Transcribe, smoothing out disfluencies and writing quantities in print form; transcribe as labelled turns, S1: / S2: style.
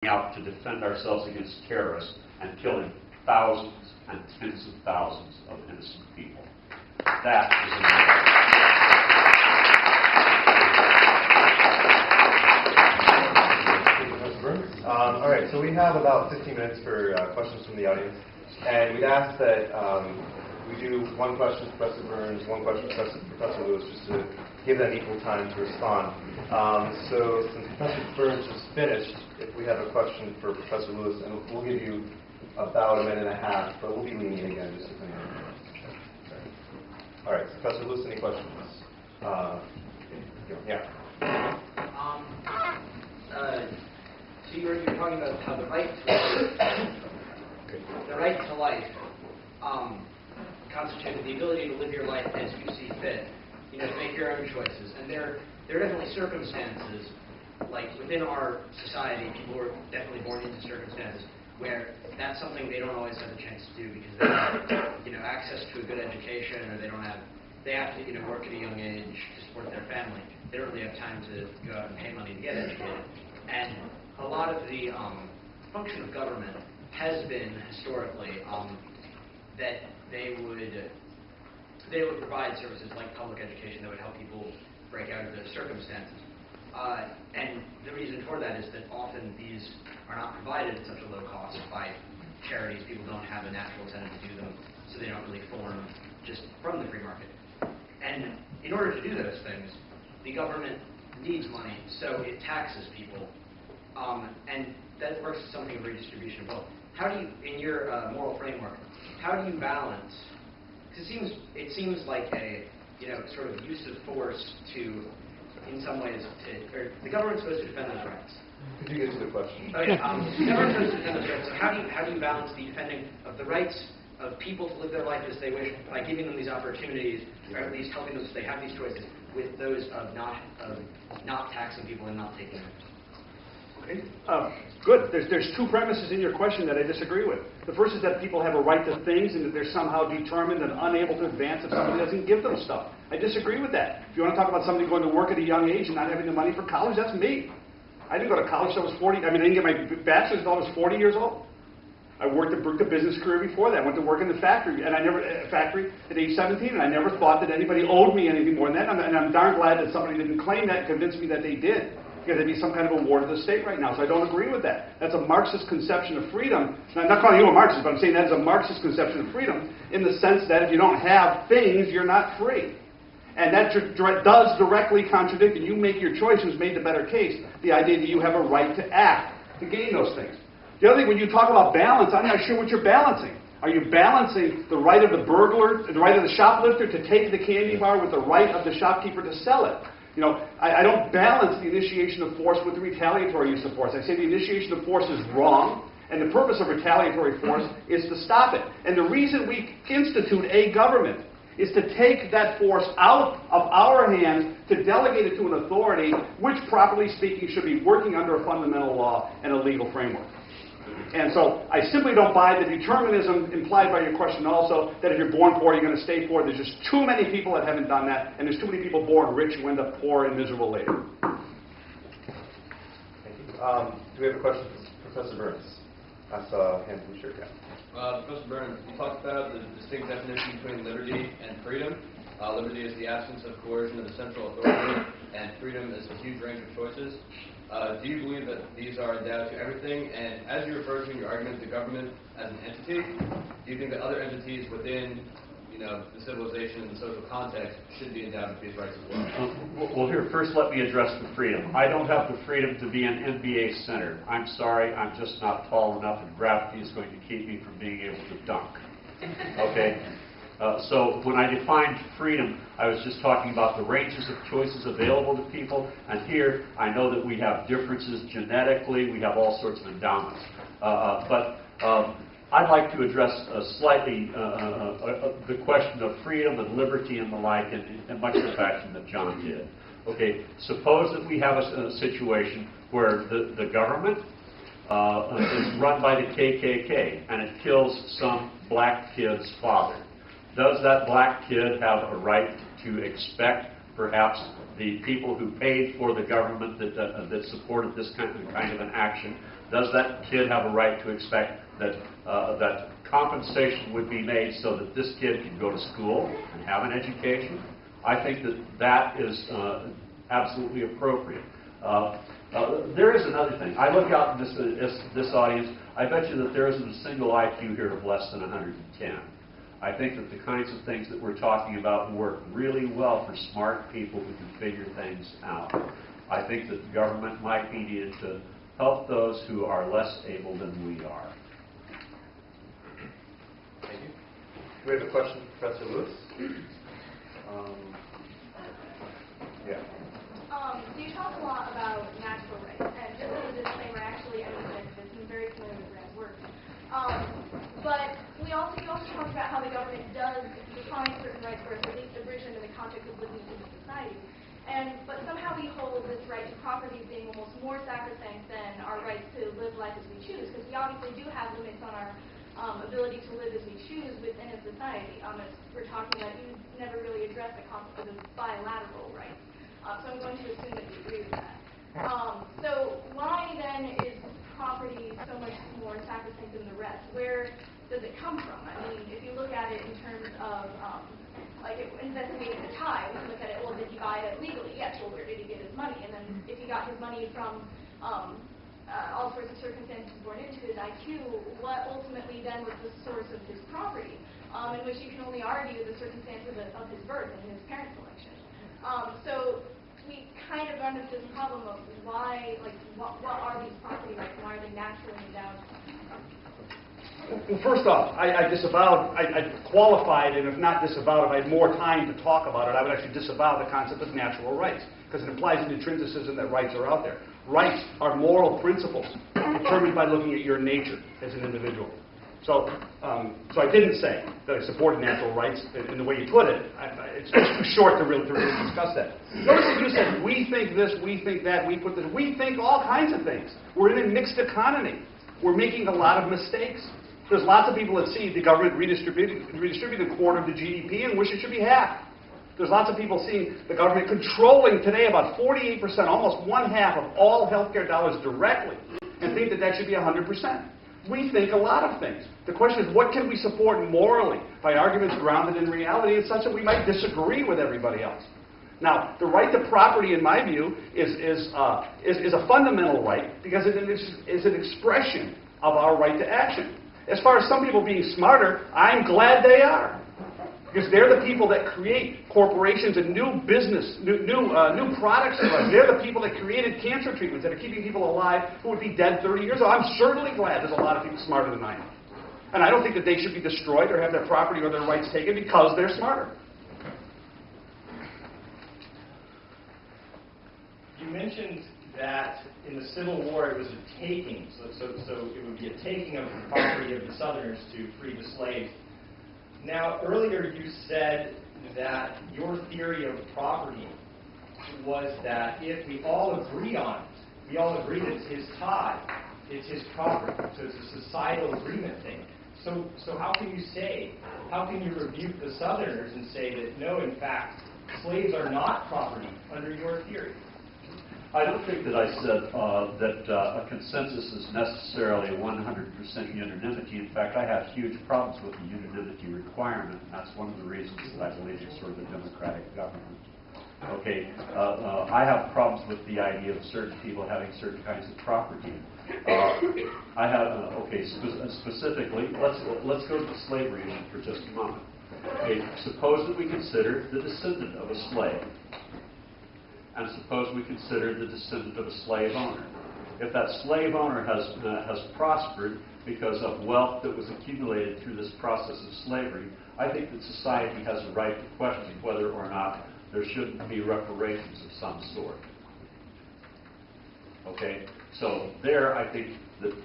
S1: out to defend ourselves against terrorists and killing thousands and tens of thousands of innocent people. That is America.
S2: All right, so we have about 15 minutes for questions from the audience, and we'd ask that we do one question to Professor Byrns, one question to Professor Lewis, just to give them equal time to respond. So since Professor Byrns is finished, if we have a question for Professor Lewis, and we'll give you about a minute and a half, but we'll be lenient again, just depending on. All right, Professor Lewis, any questions? Yeah.
S3: So you're talking about how the right to life constitutes the ability to live your life as you see fit, to make your own choices. And there are definitely circumstances, like within our society, people are definitely born into circumstances where that's something they don't always have the chance to do because they don't have, access to a good education, or they have to, work at a young age to support their family. They don't really have time to go out and pay money to get educated. And a lot of the function of government has been historically that they would provide services like public education that would help people break out of those circumstances. And the reason for that is that often these are not provided at such a low cost by charities. People don't have a natural incentive to do them, so they don't really form just from the free market. And in order to do those things, the government needs money, so it taxes people. And that works as something of redistribution of wealth. How do you, in your moral framework, how do you balance? Because it seems like a sort of use of force to, in some ways, or the government's supposed to defend those rights.
S2: Could you get to the question?
S3: Okay, the government's supposed to defend those rights. So how do you balance the defending of the rights of people to live their life as they wish by giving them these opportunities, or at least helping them so they have these choices, with those of not taxing people and not taking them?
S4: Okay. Good. There's two premises in your question that I disagree with. The first is that people have a right to things and that they're somehow determined and unable to advance if somebody doesn't give them stuff. I disagree with that. If you want to talk about somebody going to work at a young age and not having the money for college, that's me. I didn't go to college until I was 40. I didn't get my bachelor's until I was 40 years old. I worked a business career before that. I went to work in the factory, and factory at age 17, and I never thought that anybody owed me anything more than that. And I'm darn glad that somebody didn't claim that and convince me that they did. Because there'd be some kind of award of the state right now. So I don't agree with that. That's a Marxist conception of freedom. And I'm not calling you a Marxist, but I'm saying that is a Marxist conception of freedom in the sense that if you don't have things, you're not free. And that does directly contradict, and you make your choice who's made the better case, the idea that you have a right to act to gain those things. The other thing, when you talk about balance, I'm not sure what you're balancing. Are you balancing the right of the burglar, the right of the shoplifter to take the candy bar with the right of the shopkeeper to sell it? I don't balance the initiation of force with the retaliatory use of force. I say the initiation of force is wrong, and the purpose of retaliatory force is to stop it. And the reason we institute a government is to take that force out of our hands, to delegate it to an authority which, properly speaking, should be working under a fundamental law and a legal framework. And so I simply don't buy the determinism implied by your question also, that if you're born poor, you're going to stay poor. There's just too many people that haven't done that, and there's too many people born rich who end up poor and miserable later.
S2: Thank you. Do we have a question for Professor Byrns? I saw a hand from the shirt guy.
S5: Professor Byrns, you talked about the distinct definition between liberty and freedom. Liberty is the absence of coercion of the central authority, and freedom is a huge range of choices. Do you believe that these are endowed to everything? And as you refer to in your argument, the government as an entity, do you think that other entities within, the civilization and the social context should be endowed with these rights as well?
S1: Well, here, first let me address the freedom. I don't have the freedom to be an NBA center. I'm sorry, I'm just not tall enough, and gravity is going to keep me from being able to dunk. Okay? So when I defined freedom, I was just talking about the ranges of choices available to people. And here, I know that we have differences genetically. We have all sorts of endowments. But I'd like to address slightly the question of freedom and liberty and the like in much the fashion that John did. Okay, suppose that we have a situation where the government is run by the KKK and it kills some black kid's father. Does that black kid have a right to expect, perhaps, the people who paid for the government that supported this kind of an action Does that kid have a right to expect that that compensation would be made so that this kid can go to school and have an education? I think that that is absolutely appropriate. There is another thing. I look out in this audience. I bet you that there isn't a single IQ here of less than 110. I think that the kinds of things that we're talking about work really well for smart people who can figure things out. I think that the government might be needed to help those who are less able than we are.
S2: Thank you. We have a question for Professor Lewis. Yeah.
S6: So you talk a lot about natural rights, and just as a disclaimer, actually, I'm a scientist and I'm very familiar with Rand's work. But you also talk about how the government does define certain rights for us, at least abridge them in the context of living in society. But somehow we hold this right to property as being almost more sacrosanct than our rights to live life as we choose, because we obviously do have limits on our ability to live as we choose within a society. As we're talking about, you never really address the concept of bilateral rights. So I'm going to assume that you agree with that. So why then is property so much more sacrosanct than the rest? Where does it come from? I mean, if you look at it in terms of, like, investigating the tie, we can look at it, well, did he buy it legally? Yes, well, where did he get his money? And then if he got his money from all sorts of circumstances born into his IQ, what ultimately then was the source of his property, in which you can only argue the circumstances of his birth and his parent selection. So we kind of run into this problem of why, like, what are these property rights and why are they naturally endowed?
S4: Well, first off, I qualified, and if not disavowed, if I had more time to talk about it, I would actually disavow the concept of natural rights, because it implies an intrinsicism that rights are out there. Rights are moral principles determined by looking at your nature as an individual. So I didn't say that I supported natural rights in the way you put it. It's too short to really discuss that. Notice that you said, we think this, we think that, we put this. We think all kinds of things. We're in a mixed economy. We're making a lot of mistakes. There's lots of people that see the government redistributing a quarter of the GDP and wish it should be half. There's lots of people seeing the government controlling today about 48%, almost one half of all healthcare dollars directly, and think that that should be 100%. We think a lot of things. The question is, what can we support morally by arguments grounded in reality in such that we might disagree with everybody else? Now, the right to property, in my view, is a fundamental right because it is an expression of our right to action. As far as some people being smarter, I'm glad they are. Because they're the people that create corporations and new business, new products for us. They're the people that created cancer treatments that are keeping people alive who would be dead 30 years ago. I'm certainly glad there's a lot of people smarter than I am. And I don't think that they should be destroyed or have their property or their rights taken because they're smarter.
S7: You mentioned that in the Civil War it was a taking, so it would be a taking of the property of the Southerners to free the slaves. Now, earlier you said that your theory of property was that if we all agree on it, we all agree that it's his tie, it's his property, so it's a societal agreement thing. So how can you rebuke the Southerners and say that no, in fact, slaves are not property under your theory?
S1: I don't think that I said that a consensus is necessarily 100% unanimity. In fact, I have huge problems with the unanimity requirement, and that's one of the reasons that I believe it's sort of a democratic government. Okay, I have problems with the idea of certain people having certain kinds of property. I have, specifically, let's go to the slavery issue for just a moment. Okay, suppose that we consider the descendant of a slave. And suppose we consider the descendant of a slave owner. If that slave owner has prospered because of wealth that was accumulated through this process of slavery, I think that society has a right to question whether or not there shouldn't be reparations of some sort. Okay? So there, I think that